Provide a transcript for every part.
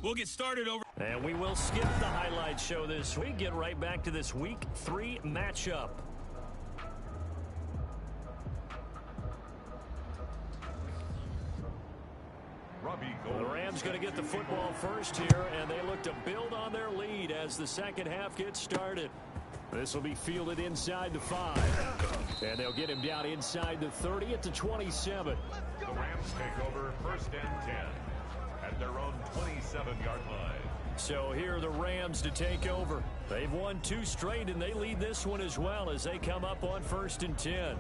We'll get started over. And we will skip the highlight show this week. Get right back to this Week 3 matchup. The Rams going to get the football first here, and they look to build on their lead as the second half gets started. This will be fielded inside the 5. And they'll get him down inside the 30 at the 27. The Rams take over 1st and 10 at their own 27-yard line. So here are the Rams to take over. They've won 2 straight, and they lead this one as well as they come up on 1st and 10.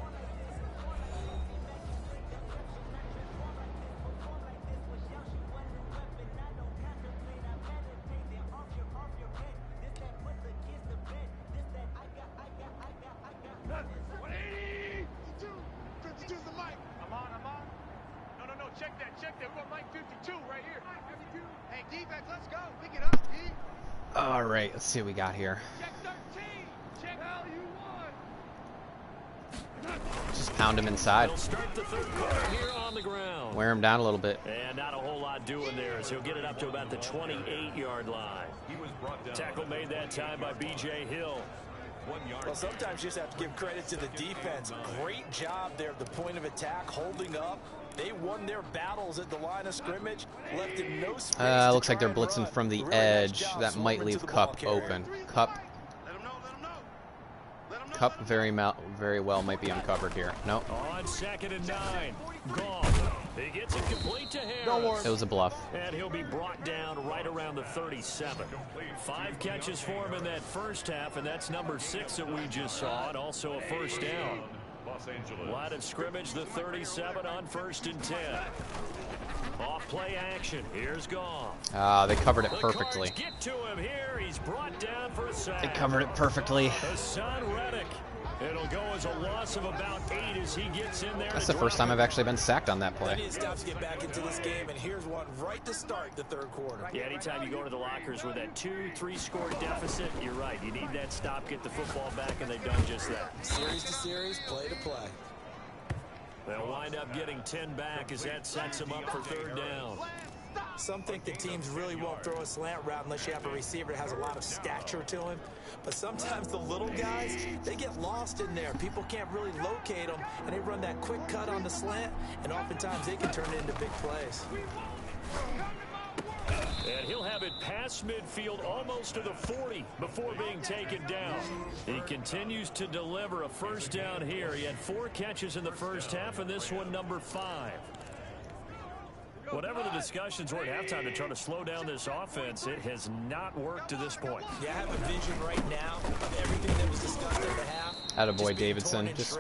All right, let's see what we got here. Just pound him inside. Wear him down a little bit. And not a whole lot doing there as he'll get it up to about the 28-yard line. Tackle made that time by B.J. Hill. Well, sometimes you just have to give credit to the defense. Great job there at the point of attack, holding up. They won their battles at the line of scrimmage, left in no space. Looks like they're blitzing from the edge. That might leave Cup open. Cup very well might be uncovered here. Nope. On 2nd and 9. Gone. He gets it complete to Harris. It was a bluff. And he'll be brought down right around the 37. 5 catches for him in that first half, and that's number 6 that we just saw, and also a first down. Line of scrimmage, the 37 on 1st and 10. Off play action. Here's Goff. They covered it perfectly. Get to him here. He's brought down for a sack. They covered it perfectly. Hassan Reddick. It'll go as a loss of about 8 as he gets in there. That's the first time I've actually been sacked on that play. It's tough to get back into this game, and here's one right to start the 3rd quarter. Yeah, anytime you go to the lockers with that 2-3 score deficit, you're right. You need that stop, get the football back, and they've done just that. Series to series, play to play. They'll wind up getting 10 back as that sets them up for 3rd down. Some think the teams really won't throw a slant route unless you have a receiver that has a lot of stature to him. But sometimes the little guys, they get lost in there. People can't really locate them, and they run that quick cut on the slant, and oftentimes they can turn it into big plays. And he'll have it past midfield almost to the 40 before being taken down. He continues to deliver a first down here. He had 4 catches in the first half, and this one number 5. Whatever the discussions were at halftime to try to slow down this offense, it has not worked to this point. Yeah, I have a vision right now of everything that was discussed at the half. Attaboy Davidson, just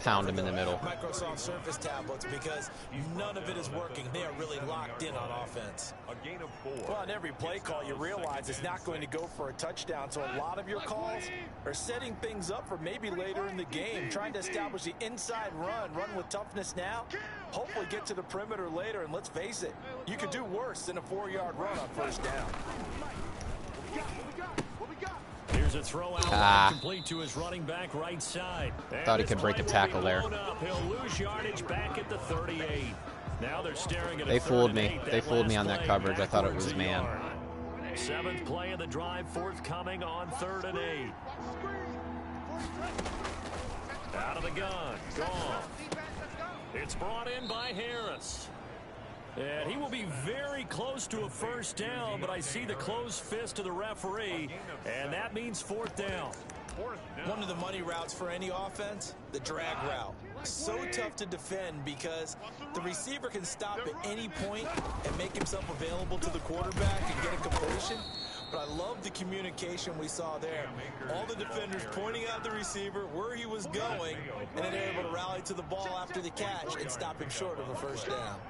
pound him in the middle. Microsoft Surface tablets, because none of it is working. They are really locked in on offense. A gain of 4. Well, on every play call, you realize it's not going to go for a touchdown. So a lot of your calls are setting things up for maybe later in the game, trying to establish the inside run with toughness now. Hopefully get to the perimeter later, and let's face it, you could do worse than a 4-yard run on first down. Here's a throw out complete to his running back right side. Thought he could break a tackle there. He'll lose yardage back at the 38. Now they're staring at They fooled me. They fooled me on that coverage. I thought it was man. 7th play of the drive forthcoming on 3rd and 8. Out of the gun. Gone. It's brought in by Harris. And he will be very close to a first down, but I see the closed fist of the referee, and that means 4th down. One of the money routes for any offense, the drag route. So tough to defend because the receiver can stop at any point and make himself available to the quarterback and get a completion. But I love the communication we saw there. All the defenders pointing out the receiver where he was going, and then they're able to rally to the ball after the catch and stop him short of a first down.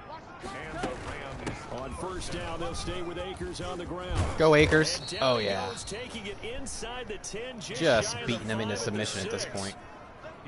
On first down, they'll stay with Akers on the ground. Go Akers. Oh, yeah. Taking it inside the 10, just beating him into submission at this point.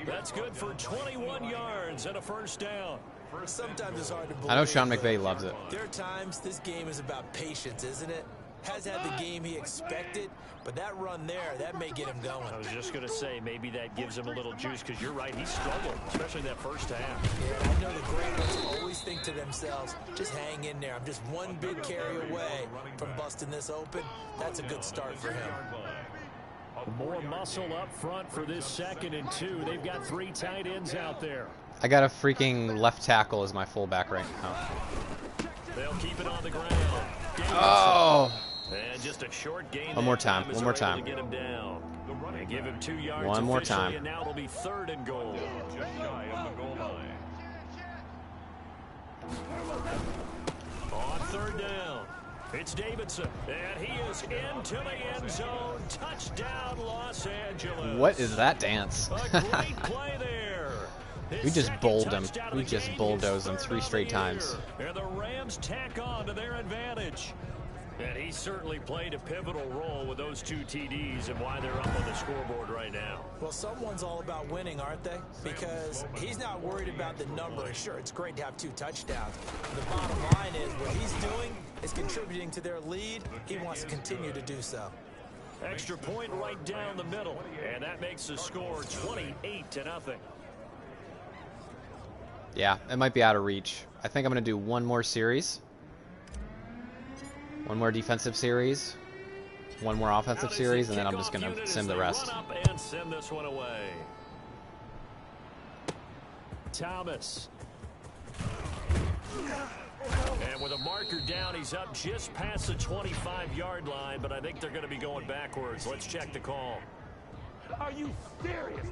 That's good for 21 yards and a first down. Sometimes it's hard to believe. I know Sean McVay loves it. There are times this game is about patience, isn't it? has had the game he expected, but that run there, that may get him going. I was just going to say, maybe that gives him a little juice, because you're right, he struggled, especially that first half. Yeah, I know the great ones always think to themselves, just hang in there. I'm just one big carry away from busting this open. That's a good start for him. More muscle up front for this 2nd and 2. They've got 3 tight ends out there. I got a freaking left tackle as my fullback right now. They'll keep it on the ground. Oh! And just a short gain. One more time. One more time. Get him down. And give him 2 yards. One more time. And now it'll be 3rd and goal. Just shy of the goal line. On 3rd down, it's Davidson, and he is into the end zone. Touchdown, Los Angeles. What is that dance? A great play there. We just bowled him. We just bulldozed him 3 straight times. And the Rams tack on to their advantage. And he certainly played a pivotal role with those 2 TDs and why they're up on the scoreboard right now. Well, someone's all about winning, aren't they? Because he's not worried about the number. And sure, it's great to have 2 touchdowns. The bottom line is what he's doing is contributing to their lead. He wants to continue to do so. Extra point right down the middle. And that makes the score 28-0. Yeah, it might be out of reach. I think I'm going to do one more series. One more defensive series. One more offensive series, and then I'm just going to sim the rest. And send this one away. Thomas. And with a marker down, he's up just past the 25-yard line, but I think they're going to be going backwards. Let's check the call. Are you serious?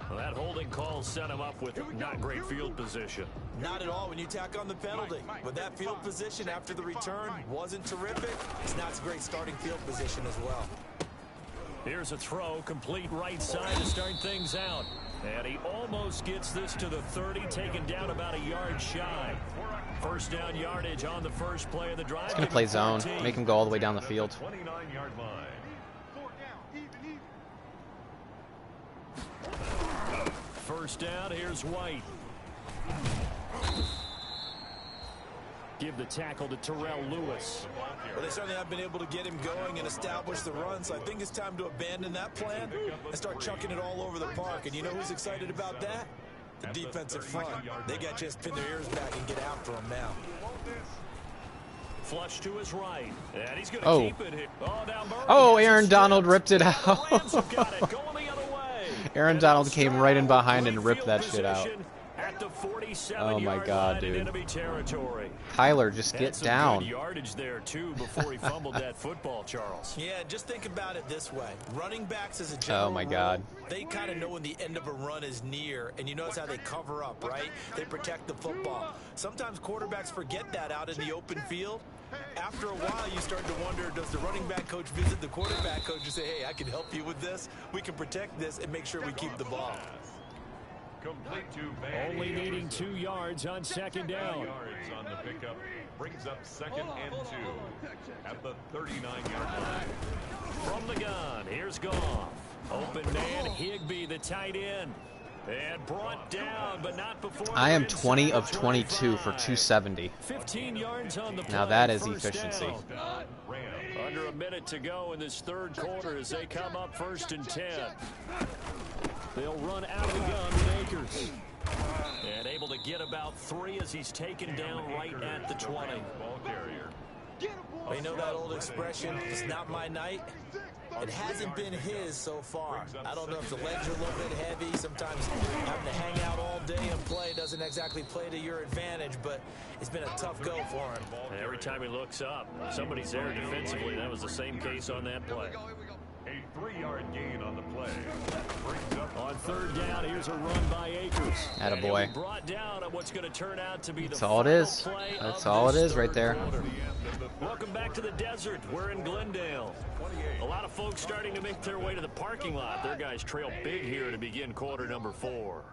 Well, that holding call set him up with not great field position. Not at all when you tack on the penalty. But that field position after the return wasn't terrific. It's not a great starting field position as well. Here's a throw, complete right side to start things out. And he almost gets this to the 30, taken down about a yard shy. First down yardage on the first play of the drive. He's going to play zone, make him go all the way down the field. 29-yard line. First down, here's White. Give the tackle to Terrell Lewis. Well, they certainly have been able to get him going and establish the run, so I think it's time to abandon that plan and start chucking it all over the park. And you know who's excited about that? The defensive front. They got to just pin their ears back and get after him now. Flush to his right, and he's going to keep it here. Oh, Aaron Donald ripped it out. Aaron Donald came right in behind and ripped that shit out. Oh my God, dude. KYLER, just get down. Good yardage there too before he fumbled that football, Charles. Yeah, just think about it this way. Running backs as a general oh my God. rule, they kind of know when the end of a run is near, and you notice how they cover up, right? They protect the football. Sometimes quarterbacks forget that out in the open field. After a while, you start to wonder, does the running back coach visit the quarterback coach and say, hey, I can help you with this. We can protect this and make sure we keep the ball. Complete to only needing 2 yards on second down. Yards on the pickup brings up 2nd and 2 at the 39-yard line. From the gun, here's Goff. Open man, Higbee, the tight end. And brought down, but not before. I am 20 of 22 for 270. 15 yards on the play. Now that is efficiency. Under a minute to go in this third quarter as they come up 1st and 10. They'll run out of the gun with Akers. And able to get about 3 as he's taken down right at the 20. Ball carrier. Well, you know that old expression, it's not my night? It hasn't been his so far. I don't know if the legs are a little bit heavy. Sometimes having to hang out all day and play doesn't exactly play to your advantage, but it's been a tough go for him. And every time he looks up, somebody's there defensively. That was the same case on that play. A 3-yard gain on the play. On 3rd down, here's a run by Akers. Attaboy. Brought down on what's going to turn out to be That's all it is. That's all it is right there. Welcome back to the desert. We're in Glendale. A lot of folks starting to make their way to the parking lot. Their guys trail big here to begin quarter number 4.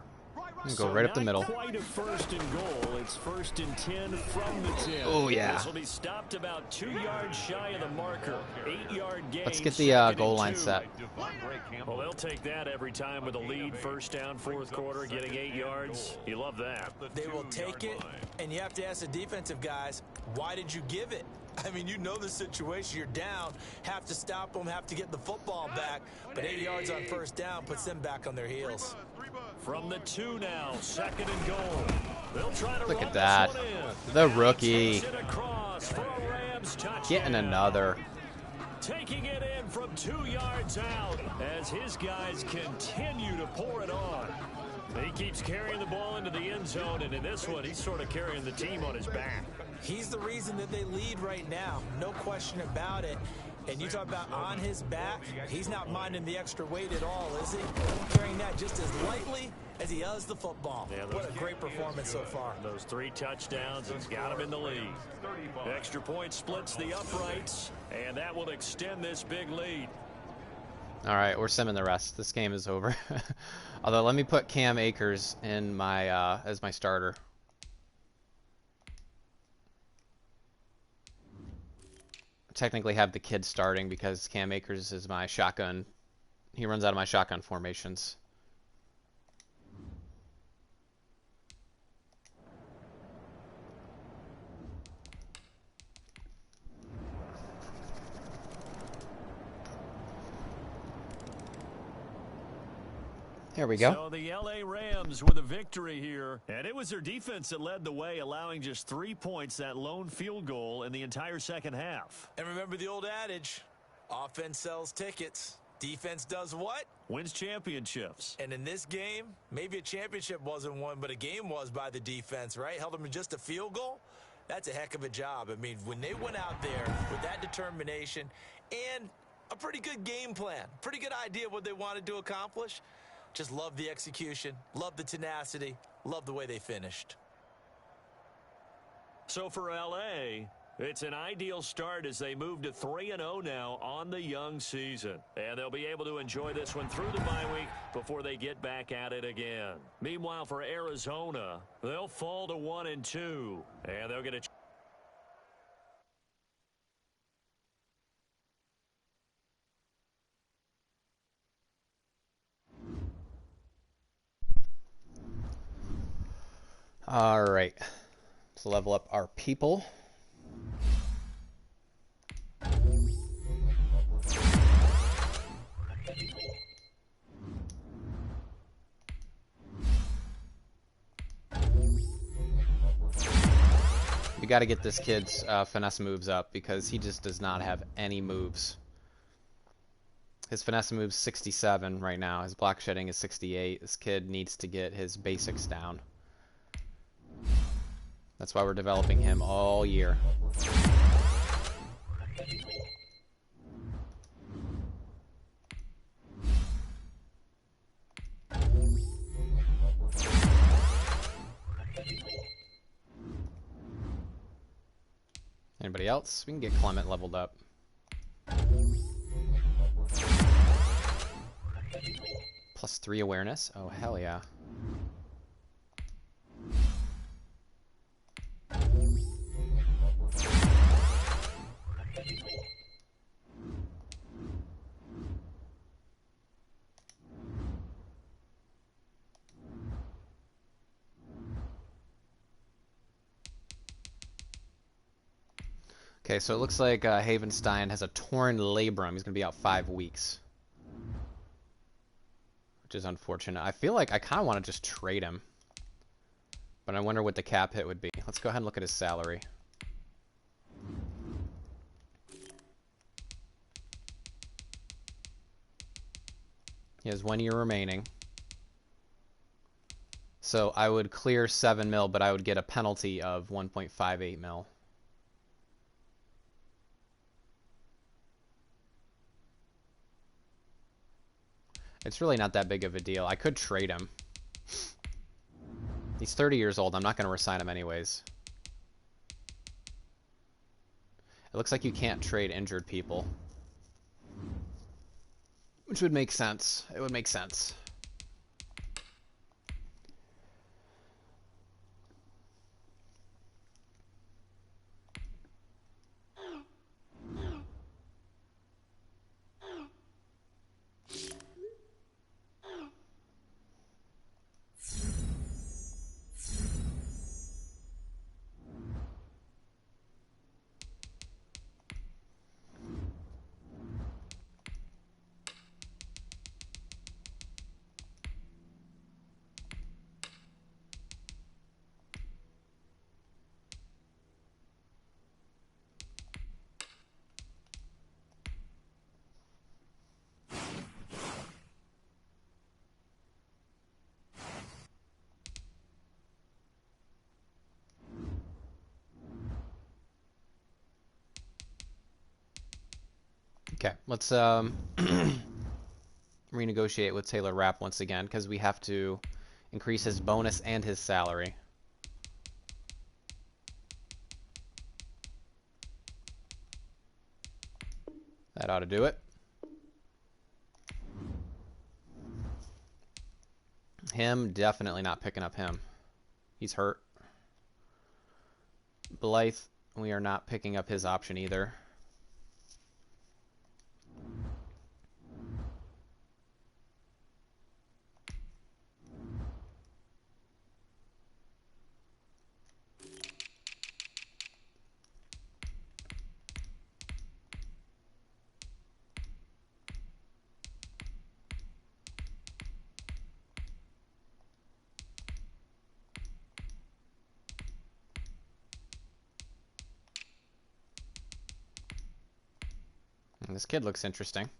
Go right up the middle. Quite a first and goal. It's 1st and 10 from the 10. Oh yeah. This will be stopped about 2 yards shy of the marker. 8-yard gain. Let's get the goal line set. Well, they'll take that every time with a lead. First down, 4th quarter, getting 8 yards. You love that. They will take it, and you have to ask the defensive guys, why did you give it? I mean, you know the situation. You're down, have to stop them, have to get the football back. But 8 yards on first down puts them back on their heels. From the 2 now, 2nd and goal. They'll try to look at that. The rookie. Getting another. Taking it in from 2 yards out as his guys continue to pour it on. He keeps carrying the ball into the end zone, and in this one, he's sort of carrying the team on his back. He's the reason that they lead right now. No question about it. And you talk about on his back, he's not minding the extra weight at all, is he? Carrying that just as lightly as he does the football. Yeah, what a great performance so far. Those 3 touchdowns, he's got him in the lead. Extra point splits the uprights, and that will extend this big lead. All right, we're simming the rest. This game is over. Although, let me put Cam Akers in my as my starter. Technically have the kid starting because Cam Akers is my shotgun. He runs out of my shotgun formations. There we go. So the LA Rams with a victory here, and it was their defense that led the way, allowing just 3 points, that lone field goal in the entire second half. And remember the old adage, offense sells tickets, defense does what? Wins championships. And in this game, maybe a championship wasn't won, but a game was by the defense, right? Held them in just a field goal. That's a heck of a job. I mean, when they went out there with that determination and a pretty good game plan, pretty good idea of what they wanted to accomplish, just love the execution, love the tenacity, love the way they finished. So for LA, it's an ideal start as they move to 3-0 now on the young season. And they'll be able to enjoy this one through the bye week before they get back at it again. Meanwhile, for Arizona, they'll fall to 1-2, and they'll get a All right, let's level up our people. We got to get this kid's finesse moves up because he just does not have any moves. His finesse move's 67 right now. His block shedding is 68. This kid needs to get his basics down. That's why we're developing him all year. Anybody else? We can get Clement leveled up. +3 awareness. Oh, hell yeah. Okay, so it looks like Havenstein has a torn labrum. He's going to be out 5 weeks. Which is unfortunate. I feel like I kind of want to just trade him. But I wonder what the cap hit would be. Let's go ahead and look at his salary. He has 1 year remaining. So I would clear 7 mil, but I would get a penalty of 1.58 mil. It's really not that big of a deal. I could trade him. He's 30 years old. I'm not going to resign him anyways. It looks like you can't trade injured people. Which would make sense. It would make sense. Okay, let's renegotiate with Taylor Rapp once again because we have to increase his bonus and his salary. That ought to do it. Him, definitely not picking up him. He's hurt. Blythe, we are not picking up his option either. And this kid looks interesting.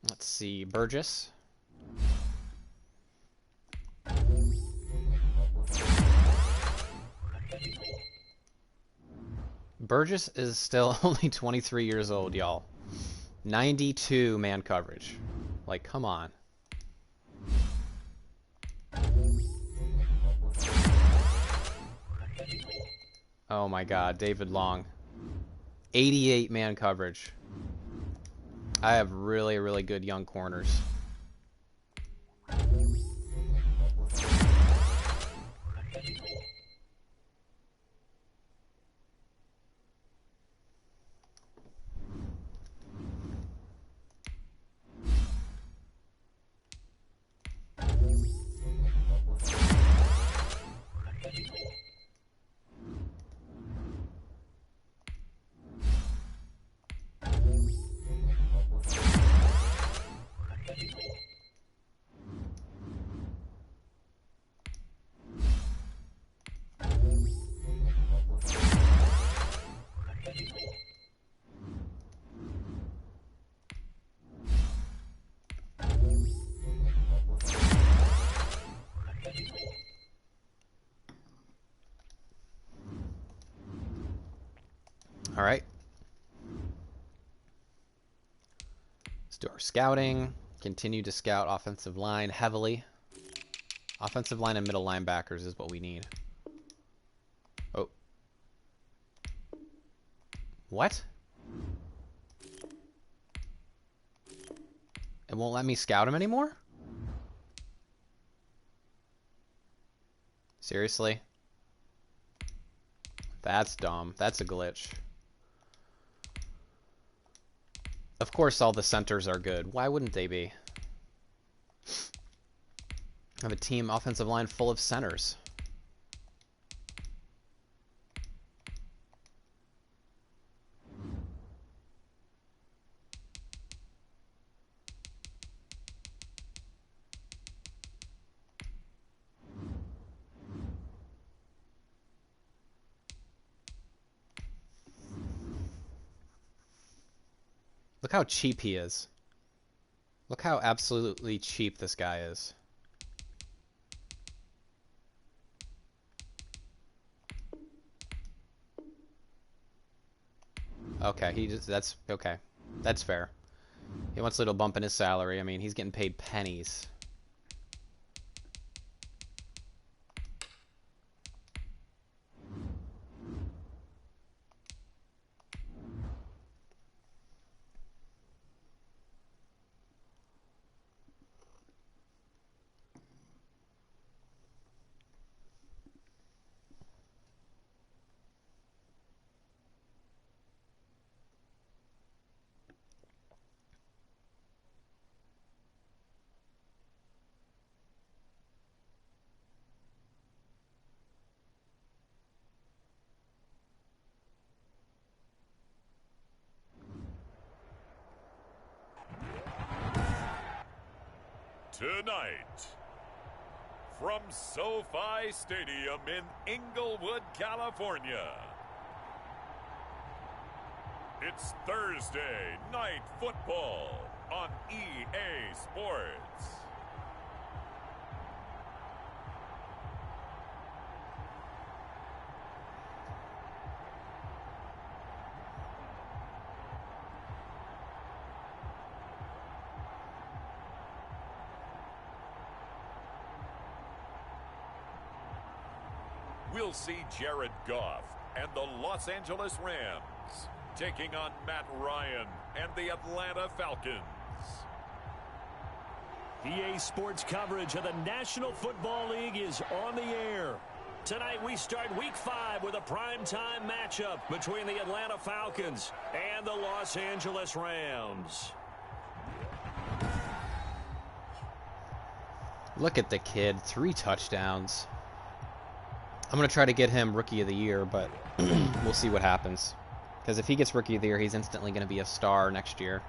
Let's see, Burgess. Burgess is still only 23 years old, y'all. 92 man coverage. Like, come on. Oh my god, David Long. 88 man coverage. I have really, really good young corners. All right. Let's do our scouting. Continue to scout offensive line heavily. Offensive line and middle linebackers is what we need. Oh. What? It won't let me scout him anymore? Seriously? That's dumb. That's a glitch. Of course all the centers are good. Why wouldn't they be? I have a team offensive line full of centers. Look how cheap he is. Look how absolutely cheap this guy is. Okay, that's okay. That's fair. He wants a little bump in his salary. I mean, he's getting paid pennies. Tonight, from SoFi Stadium in Inglewood, California, it's Thursday Night Football on EA Sports. We'll see Jared Goff and the Los Angeles Rams taking on Matt Ryan and the Atlanta Falcons. EA Sports coverage of the National Football League is on the air. Tonight we start Week 5 with a primetime matchup between the Atlanta Falcons and the Los Angeles Rams. Look at the kid, 3 touchdowns. I'm going to try to get him Rookie of the Year, but we'll see what happens. Because if he gets Rookie of the Year, he's instantly going to be a star next year.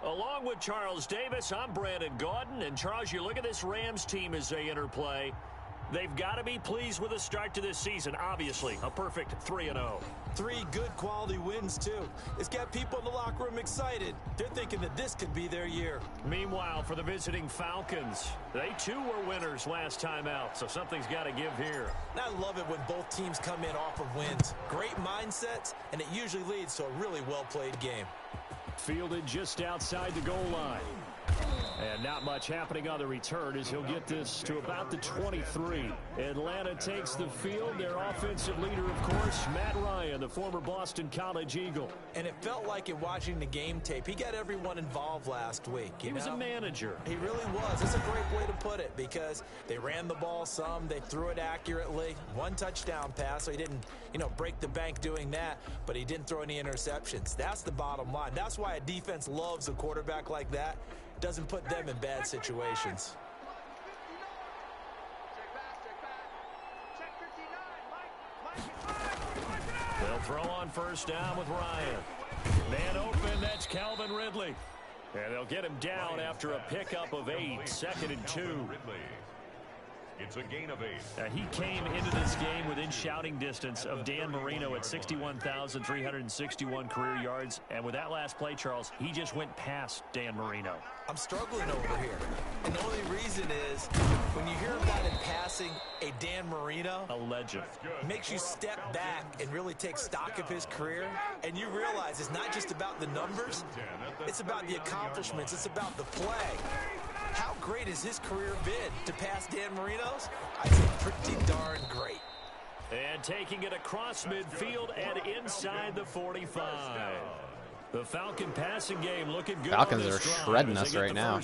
Along with Charles Davis, I'm Brandon Gaudin. And Charles, you look at this Rams team as they interplay. They've got to be pleased with the start to this season. Obviously, a perfect 3-0. 3 good quality wins, too. It's got people in the locker room excited. They're thinking that this could be their year. Meanwhile, for the visiting Falcons, they too were winners last time out, so something's got to give here. And I love it when both teams come in off of wins. Great mindsets, and it usually leads to a really well-played game. Fielded just outside the goal line. And not much happening on the return as he'll get this to about the 23. Atlanta takes the field. Their offensive leader, of course, Matt Ryan, the former Boston College Eagle. And it felt like in watching the game tape, he got everyone involved last week. He was a manager. He really was. It's a great way to put it because they ran the ball some. They threw it accurately. 1 touchdown pass, so he didn't, break the bank doing that, but he didn't throw any interceptions. That's the bottom line. That's why a defense loves a quarterback like that. Doesn't put them in bad situations. They'll throw on first down with Ryan. Man open, that's Calvin Ridley. And they'll get him down after a pickup of 8, 2nd and 2. It's a gain of 8. He came into this game within shouting distance of Dan Marino at 61,361 career yards. And with that last play, Charles, he just went past Dan Marino. I'm struggling over here. And the only reason is when you hear about him passing a Dan Marino, a legend, makes you step back and really take stock of his career. And you realize it's not just about the numbers. It's about the accomplishments. It's about the play. How great has his career been to pass Dan Marino's? I'd say pretty darn great. And taking it across midfield and inside the 45. The Falcon passing game looking good. Falcons are shredding us right now.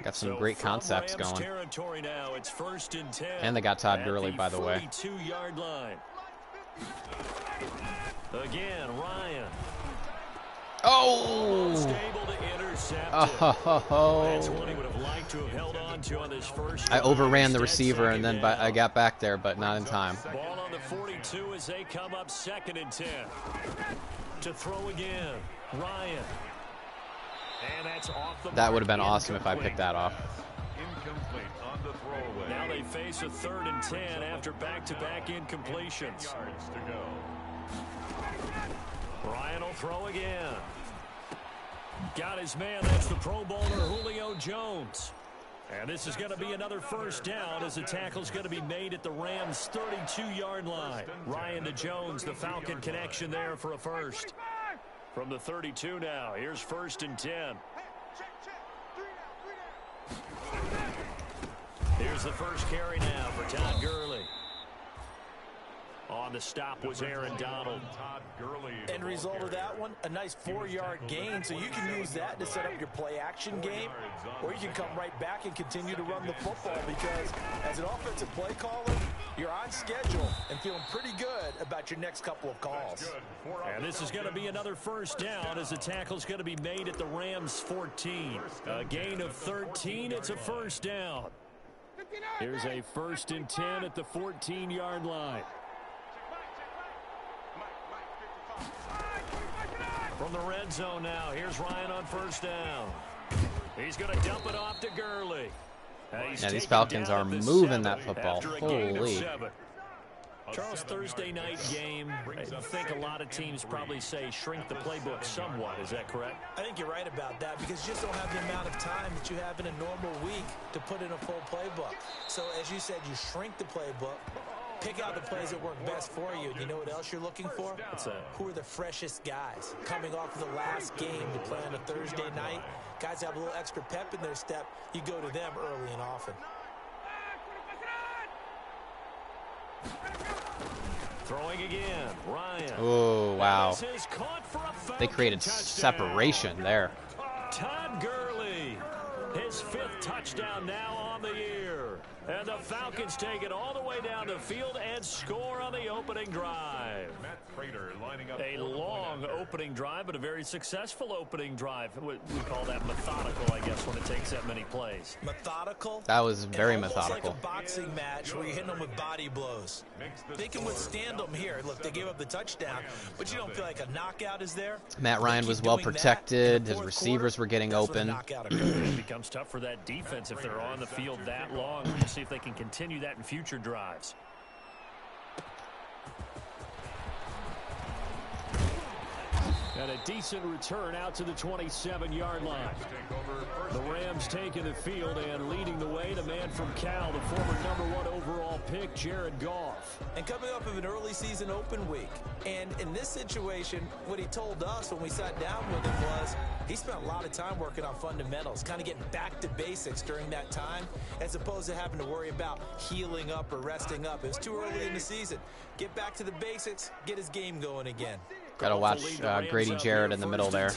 Got some great concepts going. Territory now, it's 1st and 10. And they got Todd Gurley, by the way. 42-yard line. Again, Ryan. Oh! Able to intercept Oh! That's one he would have liked to have held on to on this first. I overran the receiver and then I got back there, but not in time. Ball on the 42 as they come up 2nd and 10. To throw again, Ryan. And that's off the That would have been awesome if I picked that off. Incomplete on the throwaway. Now they face a 3rd and 10 after back-to-back incompletions. Yards to go. Ryan will throw again. Got his man. That's the Pro Bowler Julio Jones. And this is going to be another first down as the tackle's going to be made at the Rams' 32-yard line. Ryan to Jones, the Falcon connection there for a first. From the 32 now, here's 1st and 10. Here's the first carry now for Todd Gurley. On the stop was Aaron Donald. End result of that one, a nice 4-yard gain, so you can use that to set up your play-action game, or you can come right back and continue to run the football because as an offensive play caller, you're on schedule and feeling pretty good about your next couple of calls. And this is going to be another first down as the tackle's going to be made at the Rams' 14. A gain of 13, it's a first down. Here's a 1st and 10 at the 14-yard line. From the red zone now, here's Ryan on first down. He's going to dump it off to Gurley. Yeah, these Falcons are moving that football. Holy. Charles, Thursday night game, I think a lot of teams probably say shrink the playbook somewhat. Is that correct? I think you're right about that because you just don't have the amount of time that you have in a normal week to put in a full playbook. So, as you said, you shrink the playbook, pick out the plays that work best for you. And you know what else you're looking for? What's that? Who are the freshest guys coming off of the last game to play on a Thursday night? Guys have a little extra pep in their step. You go to them early and often. Throwing again, Ryan. Oh, wow. They created touchdown. separation there. Todd Gurley, his 5th touchdown now on the year. And the Falcons take it all the way down the field and score on the opening drive. A long opening drive, but a very successful opening drive. We call that methodical, I guess, when it takes that many plays. Methodical? That was very almost methodical. like a boxing match where you're hitting them with body blows. They can withstand them here. Look, they gave up the touchdown, but you don't feel like a knockout is there. Matt Ryan was well protected. His receivers were getting open. It becomes tough for that defense if they're on the field that long. We'll see if they can continue that in future drives. And a decent return out to the 27-yard line. The Rams taking the field and leading the way. The man from Cal, the former #1 overall pick, Jared Goff. And coming up of an early season open week. And in this situation, what he told us when we sat down with him was he spent a lot of time working on fundamentals, kind of getting back to basics during that time, as opposed to having to worry about healing up or resting up. It was too early in the season. Get back to the basics, get his game going again. Got to watch Grady Jarrett in the middle there.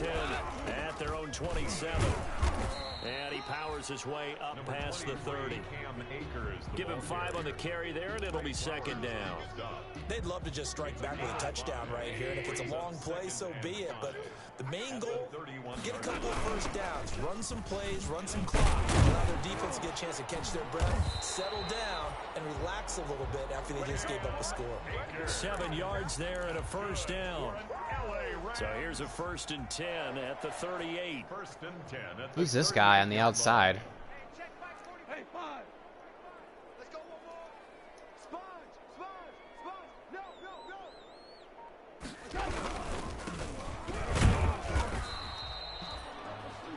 At their own 27. And he powers his way up past the 30. Give him 5 on the carry there, and it'll be 2nd down. They'd love to just strike back with a touchdown right here, and if it's a long play, so be it. But the main goal, get a couple of first downs, run some plays, run some clock, allow their defense to get a chance to catch their breath, settle down, and relax a little bit after they just gave up a score. 7 yards there and a 1st down. So here's a 1st and 10 at the 38. Who's this guy on the outside? Hey, 5. Let's go one more. Sponge. No.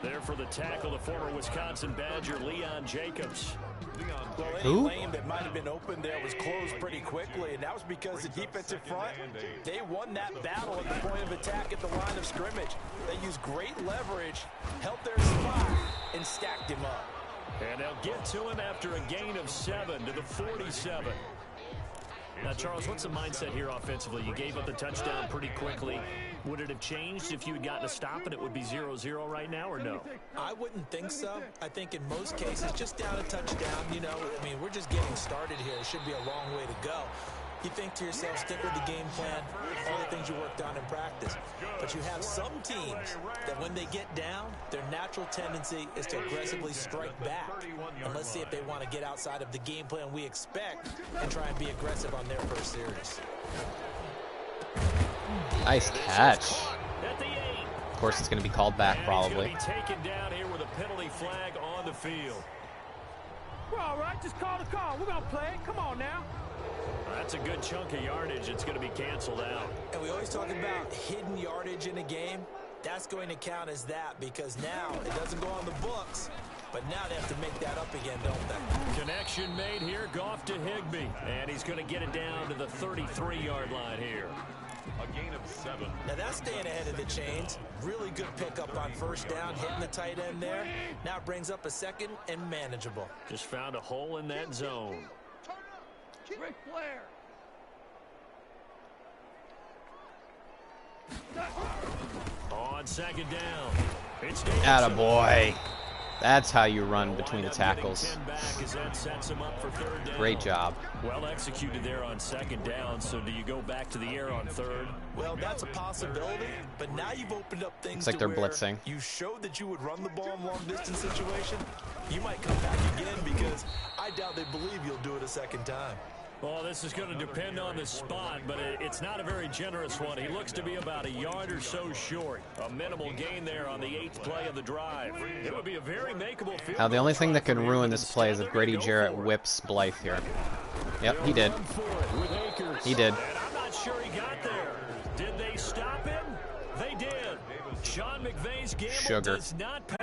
There for the tackle, the former Wisconsin Badger, Leon Jacobs. Well, any Who? lane that might have been open there was closed pretty quickly, and that was because the defensive front, they won that battle at the point of attack at the line of scrimmage. They used great leverage, held their spot, and stacked him up. And they'll get to him after a gain of 7 to the 47. Now, Charles, what's the mindset here offensively? You gave up the touchdown pretty quickly. Would it have changed if you had gotten a stop and it would be 0-0 right now, or no? I wouldn't think so. I think in most cases, just down a touchdown, you know, I mean, we're just getting started here. It should be a long way to go. You think to yourself, stick with the game plan, all the things you worked on in practice. But you have some teams that when they get down, their natural tendency is to aggressively strike back. And let's see if they want to get outside of the game plan we expect and try and be aggressive on their first series. Nice catch. At the 8. Of course, it's going to be called back probably. He's going to be taken down here with a penalty flag on the field. We're all right. Just call the call. We're going to play it. Come on now. That's a good chunk of yardage. It's going to be canceled out. And we always talk about hidden yardage in a game. That's going to count as that because now it doesn't go on the books, but now they have to make that up again, don't they? Connection made here. Goff to Higbee. And he's going to get it down to the 33-yard line here. A gain of 7. Now that's staying ahead of the chains. Really good pickup on first down, hitting the tight end there. Now it brings up a 2nd and manageable. Just found a hole in that zone. Ric Flair. On 2nd down. It's Attaboy. That's how you run between the tackles. Great job. Well executed there on 2nd down. So do you go back to the air on 3rd? Well, that's a possibility, but now you've opened up things Looks like they're where blitzing. You showed that you would run the ball in long-distance situation. You might come back again because I doubt they believe you'll do it a 2nd time. Well, this is going to depend on the spot, but it's not a very generous one. He looks to be about a yard or so short. A minimal gain there on the 8th play of the drive. It would be a very makeable field. Now, the only thing that can ruin this play is if Grady Jarrett whips Blythe here. Yep, he did. He did. And I'm not sure he got there. Did they stop him? They did. Sean McVay's gamble does not pass.